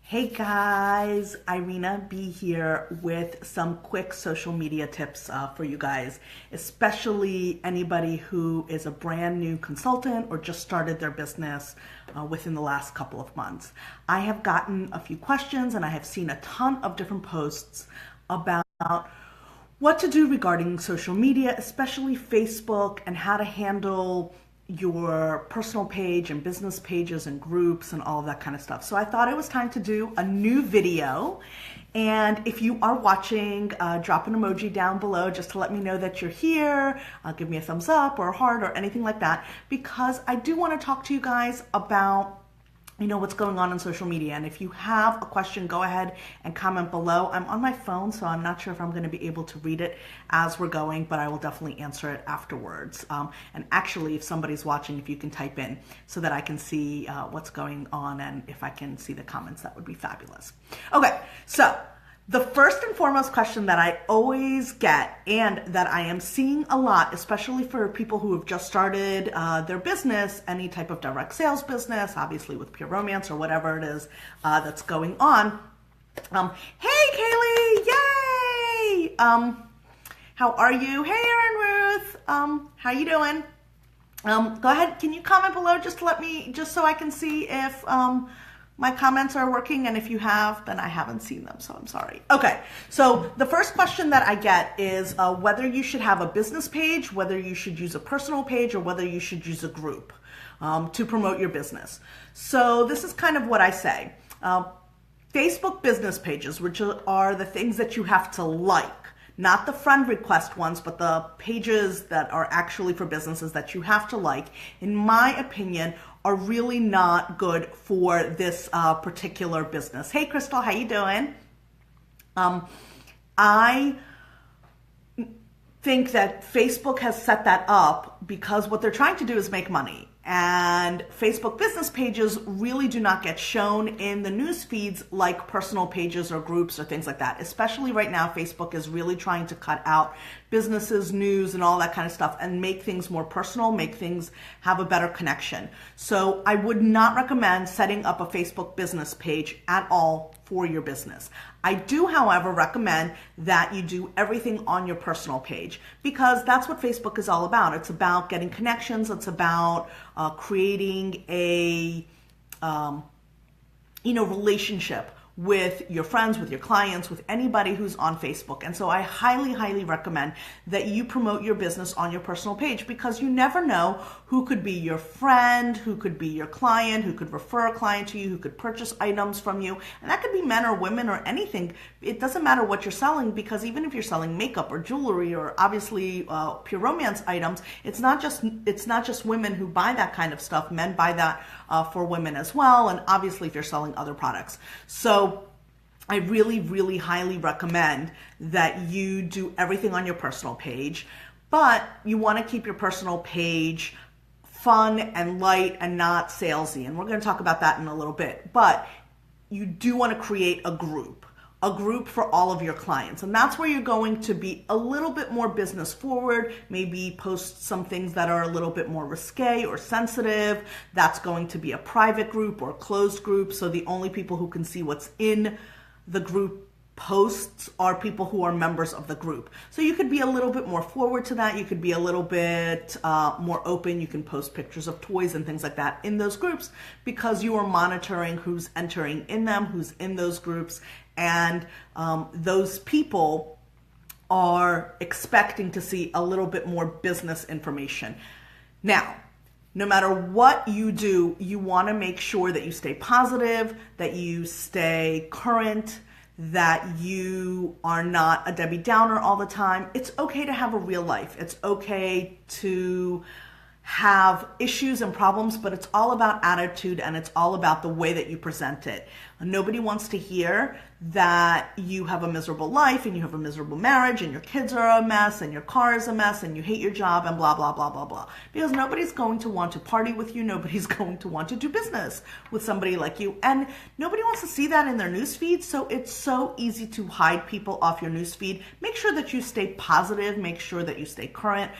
Hey guys, IrinaB here with some quick social media tips for you guys, especially anybody who is a brand new consultant or just started their business within the last couple of months. I have gotten a few questions and I have seen a ton of different posts about what to do regarding social media, especially Facebook, and how to handle your personal page and business pages and groups and all of that kind of stuff. So I thought it was time to do a new video. And if you are watching, drop an emoji down below just to let me know that you're here. Give me a thumbs up or a heart or anything like that, because I do want to talk to you guys about what's going on social media. And if you have a question, go ahead and comment below. I'm on my phone, so I'm not sure if I'm going to be able to read it as we're going, but I will definitely answer it afterwards. And actually, if somebody's watching, if you can type in so that I can see what's going on, and if I can see the comments, that would be fabulous. Okay, so the first and foremost question that I always get, and that I am seeing a lot, especially for people who have just started their business, any type of direct sales business, obviously with Pure Romance or whatever it is that's going on. Hey Kaylee, yay! How are you? Hey Erin Ruth, how you doing? Go ahead, can you comment below just so I can see if my comments are working, and if you have, then I haven't seen them, so I'm sorry. Okay, so the first question that I get is whether you should have a business page, whether you should use a personal page, or whether you should use a group to promote your business. So this is kind of what I say. Facebook business pages, which are the things that you have to like, not the friend request ones, but the pages that are actually for businesses that you have to like, in my opinion, are really not good for this particular business. Hey Crystal, how you doing? I think that Facebook has set that up because what they're trying to do is make money. And Facebook business pages really do not get shown in the news feeds like personal pages or groups or things like that. Especially right now, Facebook is really trying to cut out businesses, news, and all that kind of stuff and make things more personal, make things have a better connection. So I would not recommend setting up a Facebook business page at all for your business. I do, however, recommend that you do everything on your personal page, because that's what Facebook is all about. It's about getting connections. It's about creating a relationship with your friends, with your clients, with anybody who's on Facebook. And so I highly, highly recommend that you promote your business on your personal page, because you never know who could be your friend, who could be your client, who could refer a client to you, who could purchase items from you. And that could be men or women or anything. It doesn't matter what you're selling, because even if you're selling makeup or jewelry or obviously Pure Romance items, it's not just women who buy that kind of stuff. Men buy that for women as well. And obviously if you're selling other products. So I really, really highly recommend that you do everything on your personal page, but you want to keep your personal page fun and light and not salesy. And we're going to talk about that in a little bit, but you do want to create a group for all of your clients. And that's where you're going to be a little bit more business forward, maybe post some things that are a little bit more risque or sensitive. That's going to be a private group or closed group. So the only people who can see what's in the group posts are people who are members of the group. So you could be a little bit more forward to that. You could be a little bit more open. You can post pictures of toys and things like that in those groups, because you are monitoring who's entering in them, who's in those groups, and those people are expecting to see a little bit more business information. Now, no matter what you do, you want to make sure that you stay positive, that you stay current, that you are not a Debbie Downer all the time. It's okay to have a real life. It's okay to have issues and problems, but it's all about attitude, and it's all about the way that you present it. Nobody wants to hear that you have a miserable life and you have a miserable marriage and your kids are a mess and your car is a mess and you hate your job and blah, blah, blah, blah, blah. Because nobody's going to want to party with you. Nobody's going to want to do business with somebody like you. And nobody wants to see that in their newsfeed. So it's so easy to hide people off your newsfeed. Make sure that you stay positive. Make sure that you stay current.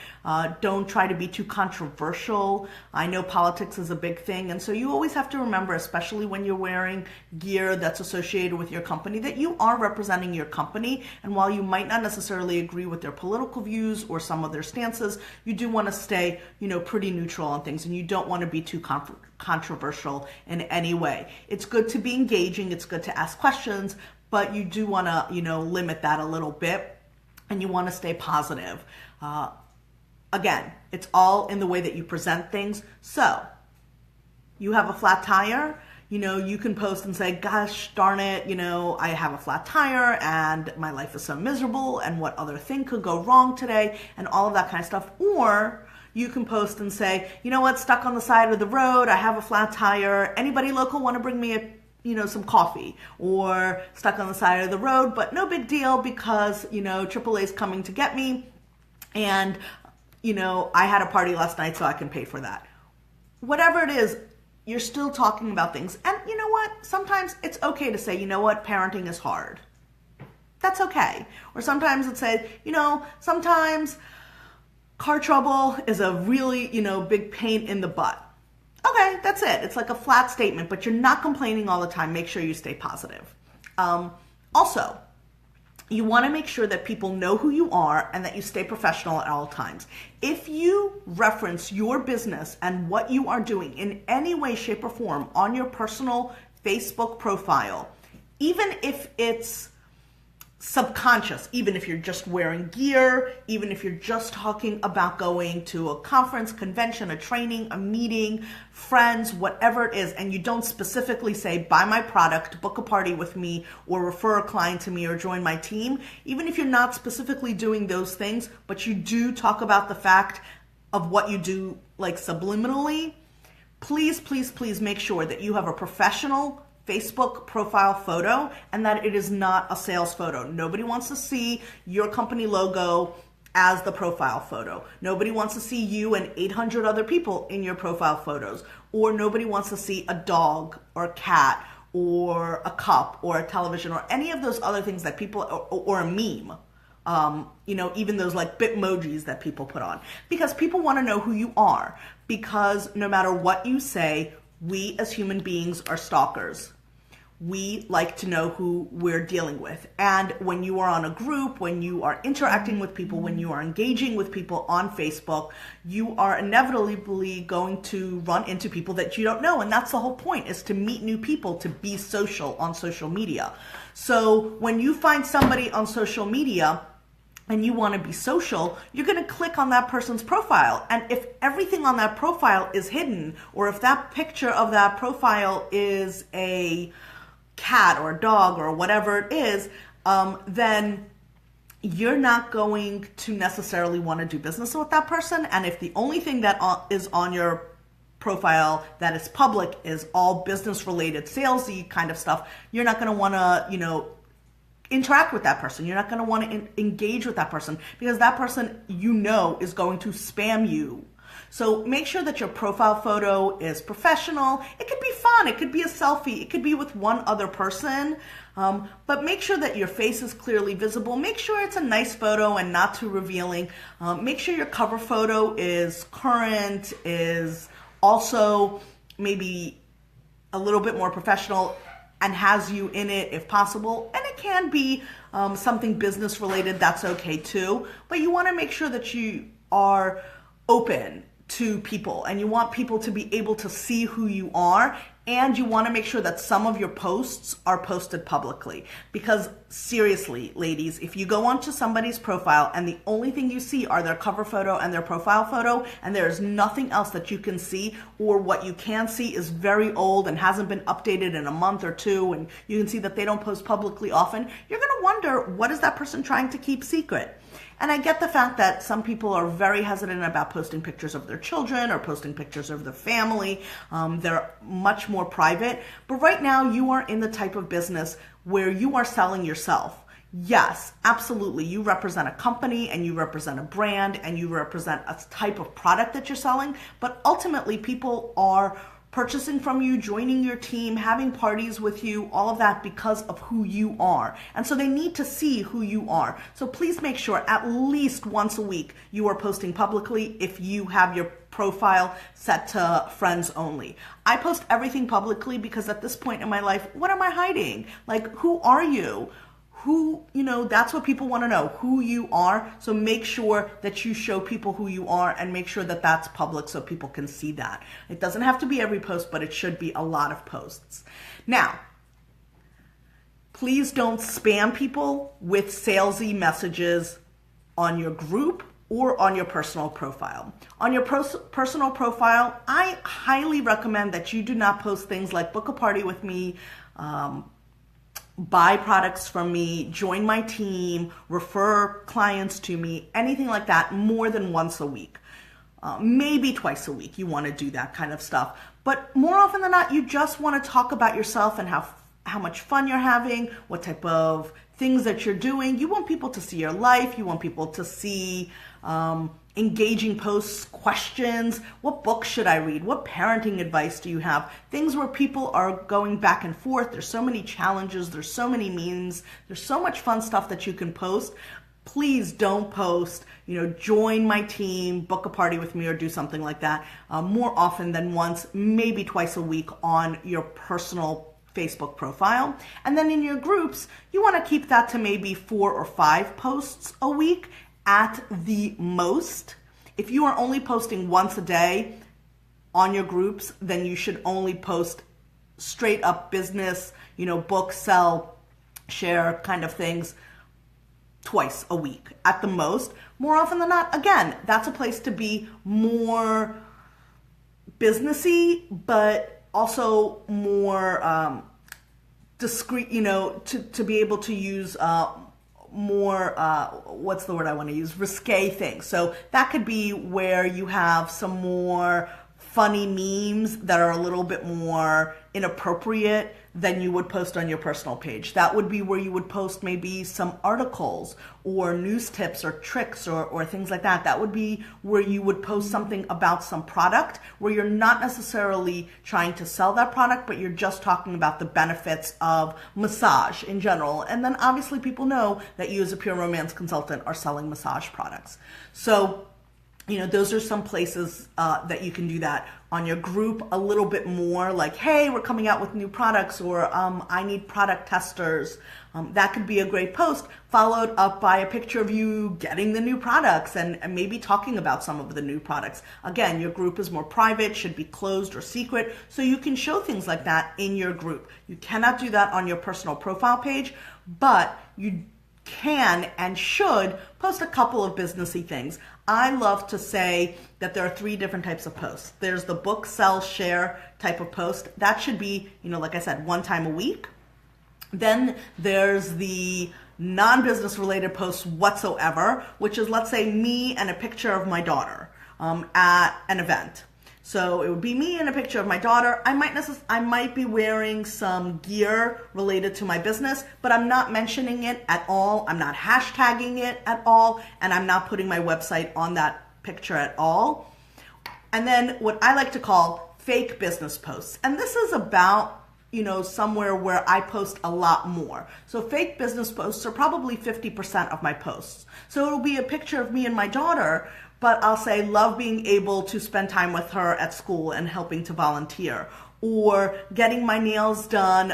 Don't try to be too controversial controversial. I know politics is a big thing, and so you always have to remember, especially when you're wearing gear that's associated with your company, that you are representing your company, and while you might not necessarily agree with their political views or some of their stances, you do want to stay, pretty neutral on things, and you don't want to be too controversial in any way. It's good to be engaging, it's good to ask questions, but you do want to, limit that a little bit, and you want to stay positive. Again, it's all in the way that you present things. So, you have a flat tire, you can post and say, gosh darn it, I have a flat tire and my life is so miserable and what other thing could go wrong today and all of that kind of stuff. Or you can post and say, stuck on the side of the road, I have a flat tire, anybody local want to bring me some coffee? Or stuck on the side of the road, but no big deal because, AAA's coming to get me and, I had a party last night so I can pay for that. Whatever it is, you're still talking about things. And you know what? Sometimes it's okay to say, parenting is hard. That's okay. Or sometimes it says, sometimes car trouble is a really, big pain in the butt. Okay, that's it. It's like a flat statement, but you're not complaining all the time. Make sure you stay positive. Also, you want to make sure that people know who you are and that you stay professional at all times. If you reference your business and what you are doing in any way, shape, or form on your personal Facebook profile, even if it's subconscious, even if you're just wearing gear, even if you're just talking about going to a conference, convention, a training, a meeting, friends, whatever it is, and you don't specifically say, buy my product, book a party with me, or refer a client to me, or join my team, even if you're not specifically doing those things, but you do talk about the fact of what you do, like subliminally, please, please, please make sure that you have a professional Facebook profile photo and that it is not a sales photo. Nobody wants to see your company logo as the profile photo. Nobody wants to see you and 800 other people in your profile photos. Or nobody wants to see a dog or a cat or a cup or a television or any of those other things that people, or a meme. Even those like Bitmojis that people put on. Because people want to know who you are. Because no matter what you say, we as human beings are stalkers. We like to know who we're dealing with. And when you are on a group, when you are interacting with people, when you are engaging with people on Facebook, you are inevitably going to run into people that you don't know. And that's the whole point, is to meet new people, to be social on social media. So when you find somebody on social media and you want to be social, you're going to click on that person's profile. And if everything on that profile is hidden, or if that picture of that profile is a cat or a dog or whatever it is, then you're not going to necessarily want to do business with that person. And if the only thing that is on your profile that is public is all business related, salesy kind of stuff, you're not going to want to, interact with that person. You're not going to want to engage with that person because that person, is going to spam you. So make sure that your profile photo is professional. It could be fun. It could be a selfie. It could be with one other person. But make sure that your face is clearly visible. Make sure it's a nice photo and not too revealing. Make sure your cover photo is current, is also maybe a little bit more professional and has you in it if possible. And it can be something business related. That's okay too. But you want to make sure that you are open to people and you want people to be able to see who you are, and you want to make sure that some of your posts are posted publicly. Because seriously, ladies, if you go onto somebody's profile and the only thing you see are their cover photo and their profile photo, and there's nothing else that you can see, or what you can see is very old and hasn't been updated in a month or two, and you can see that they don't post publicly often, you're going to wonder, what is that person trying to keep secret? And I get the fact that some people are very hesitant about posting pictures of their children or posting pictures of their family. They're much more private. But right now, you are in the type of business where you are selling yourself. Yes, absolutely. You represent a company and you represent a brand and you represent a type of product that you're selling. But ultimately, people are purchasing from you, joining your team, having parties with you, all of that because of who you are. And so they need to see who you are. So please make sure at least once a week you are posting publicly if you have your profile set to friends only. I post everything publicly because at this point in my life, what am I hiding? Like, who are you? That's what people want to know, who you are. So make sure that you show people who you are and make sure that that's public so people can see that. It doesn't have to be every post, but it should be a lot of posts. Now, please don't spam people with salesy messages on your group or on your personal profile. On your personal profile, I highly recommend that you do not post things like book a party with me, buy products from me, join my team, refer clients to me, anything like that more than once a week. Maybe twice a week you want to do that kind of stuff. But more often than not, you just want to talk about yourself and how much fun you're having, what type of things that you're doing. You want people to see your life. You want people to see engaging posts, questions. What book should I read? What parenting advice do you have? Things where people are going back and forth. There's so many challenges. There's so many memes. There's so much fun stuff that you can post. Please don't post, join my team, book a party with me, or do something like that more often than once, maybe twice a week on your personal Facebook profile. And then in your groups, you want to keep that to maybe 4 or 5 posts a week at the most. If you are only posting once a day on your groups, then you should only post straight up business, book, sell, share kind of things twice a week at the most. More often than not, again, that's a place to be more businessy, but also more discreet, to be able to use more, what's the word I want to use? Risque things. So that could be where you have some more funny memes that are a little bit more inappropriate than you would post on your personal page. That would be where you would post maybe some articles or news tips or tricks or things like that. That would be where you would post something about some product where you're not necessarily trying to sell that product, but you're just talking about the benefits of massage in general. And then obviously people know that you as a pure romance consultant are selling massage products. So those are some places that you can do that. On your group, a little bit more like, hey, we're coming out with new products, or I need product testers. That could be a great post, followed up by a picture of you getting the new products and maybe talking about some of the new products. Again, your group is more private, should be closed or secret, so you can show things like that in your group. You cannot do that on your personal profile page, but you can and should post a couple of businessy things. I love to say that there are 3 different types of posts. There's the book, sell, share type of post. That should be, like I said, 1 time a week. Then there's the non-business related posts whatsoever, which is, let's say, me and a picture of my daughter at an event. So it would be me and a picture of my daughter. I might be wearing some gear related to my business, but I'm not mentioning it at all. I'm not hashtagging it at all, and I'm not putting my website on that picture at all. And then what I like to call fake business posts. And this is about, somewhere where I post a lot more. So fake business posts are probably 50% of my posts. So it'll be a picture of me and my daughter, but I'll say, love being able to spend time with her at school and helping to volunteer, or getting my nails done,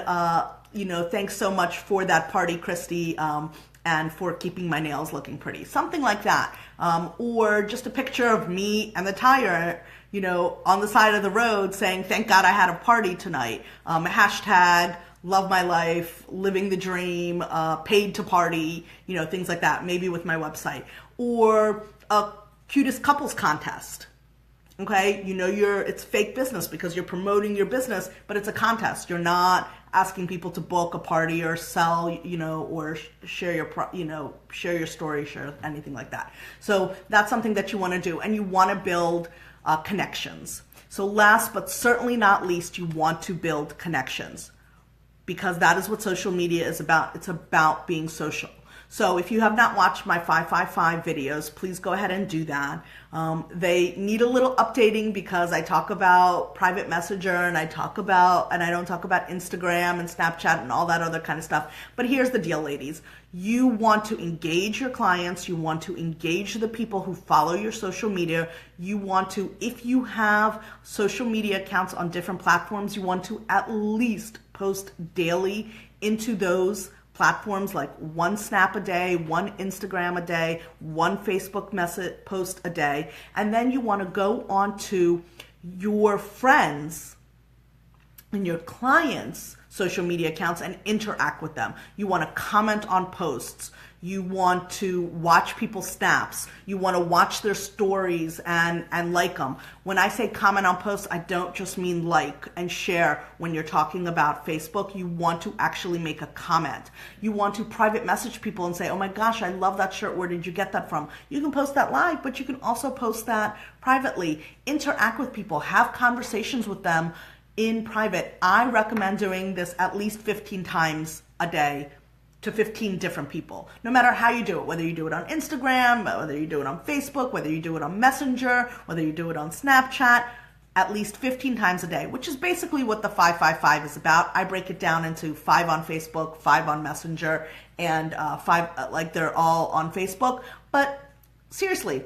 thanks so much for that party, Christy, and for keeping my nails looking pretty. Something like that. Or just a picture of me and the tire, on the side of the road saying, thank God I had a party tonight. Hashtag, love my life, living the dream, paid to party, things like that, maybe with my website. Or a cutest couples contest. Okay, it's fake business because you're promoting your business, but it's a contest. You're not asking people to book a party or sell, or share your story, share anything like that. So that's something that you want to do, and you want to build connections. So last but certainly not least, you want to build connections, because that is what social media is about. It's about being social. So if you have not watched my 555 videos, please go ahead and do that. They need a little updating because I talk about private messenger and I don't talk about Instagram and Snapchat and all that other kind of stuff. But here's the deal, ladies. You want to engage your clients. You want to engage the people who follow your social media. You want to, if you have social media accounts on different platforms, you want to at least post daily into those platforms, like one snap a day, one Instagram a day, one Facebook message post a day. And then you want to go on to your friends and your clients' social media accounts and interact with them. You want to comment on posts. You want to watch people's snaps. You want to watch their stories and like them. When I say comment on posts, I don't just mean like and share when you're talking about Facebook. You want to actually make a comment. You want to private message people and say, oh my gosh, I love that shirt. Where did you get that from? You can post that live, but you can also post that privately. Interact with people. Have conversations with them in private. I recommend doing this at least 15 times a day to 15 different people, no matter how you do it, whether you do it on Instagram, whether you do it on Facebook, whether you do it on Messenger, whether you do it on Snapchat, at least 15 times a day, which is basically what the 555 is about. I break it down into 5 on Facebook, 5 on Messenger, and 5, like they're all on Facebook. But seriously,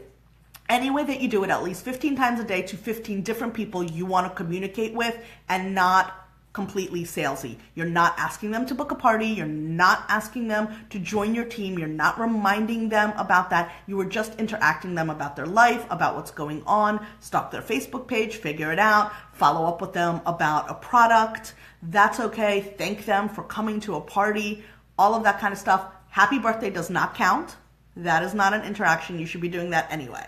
any way that you do it, at least 15 times a day to 15 different people you want to communicate with, and not completely salesy. You're not asking them to book a party. You're not asking them to join your team. You're not reminding them about that. You are just interacting them about their life, about what's going on. Stalk their Facebook page, figure it out, follow up with them about a product. That's okay. Thank them for coming to a party, all of that kind of stuff. Happy birthday does not count. That is not an interaction. You should be doing that anyway.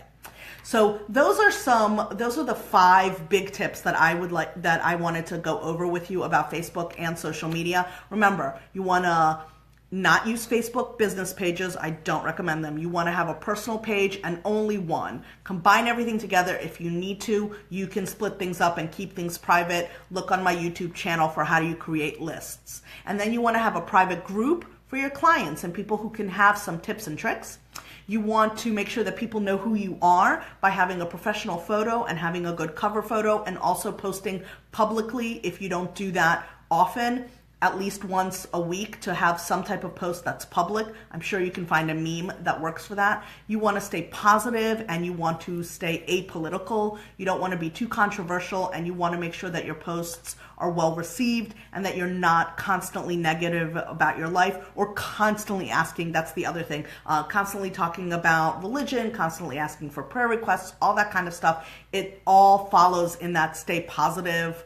So those are the 5 big tips that I wanted to go over with you about Facebook and social media. Remember, you want to not use Facebook business pages. I don't recommend them. You want to have a personal page and only one. Combine everything together. If you need to, you can split things up and keep things private. Look on my YouTube channel for how do you create lists. And then you want to have a private group for your clients and people who can have some tips and tricks. You want to make sure that people know who you are by having a professional photo and having a good cover photo, and also posting publicly if you don't do that often, at least once a week, to have some type of post that's public. I'm sure you can find a meme that works for that. You want to stay positive and you want to stay apolitical. You don't want to be too controversial, and you want to make sure that your posts are well received and that you're not constantly negative about your life or constantly asking. That's the other thing. Constantly talking about religion, constantly asking for prayer requests, all that kind of stuff. It all follows in that stay positive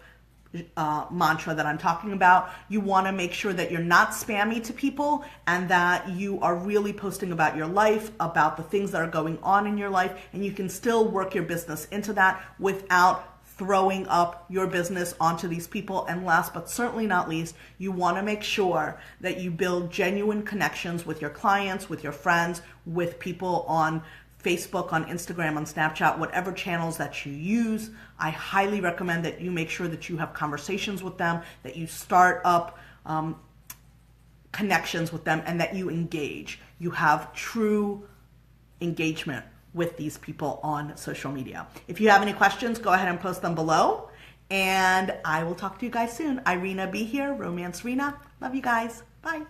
mantra that I'm talking about. You want to make sure that you're not spammy to people and that you are really posting about your life, about the things that are going on in your life, and you can still work your business into that without throwing up your business onto these people. And last but certainly not least, you want to make sure that you build genuine connections with your clients, with your friends, with people on Facebook, on Instagram, on Snapchat, whatever channels that you use. I highly recommend that you make sure that you have conversations with them, that you start up connections with them, and that you engage. You have true engagement with these people on social media. If you have any questions, go ahead and post them below, and I will talk to you guys soon. IrinaB here, Romancerina. Love you guys. Bye.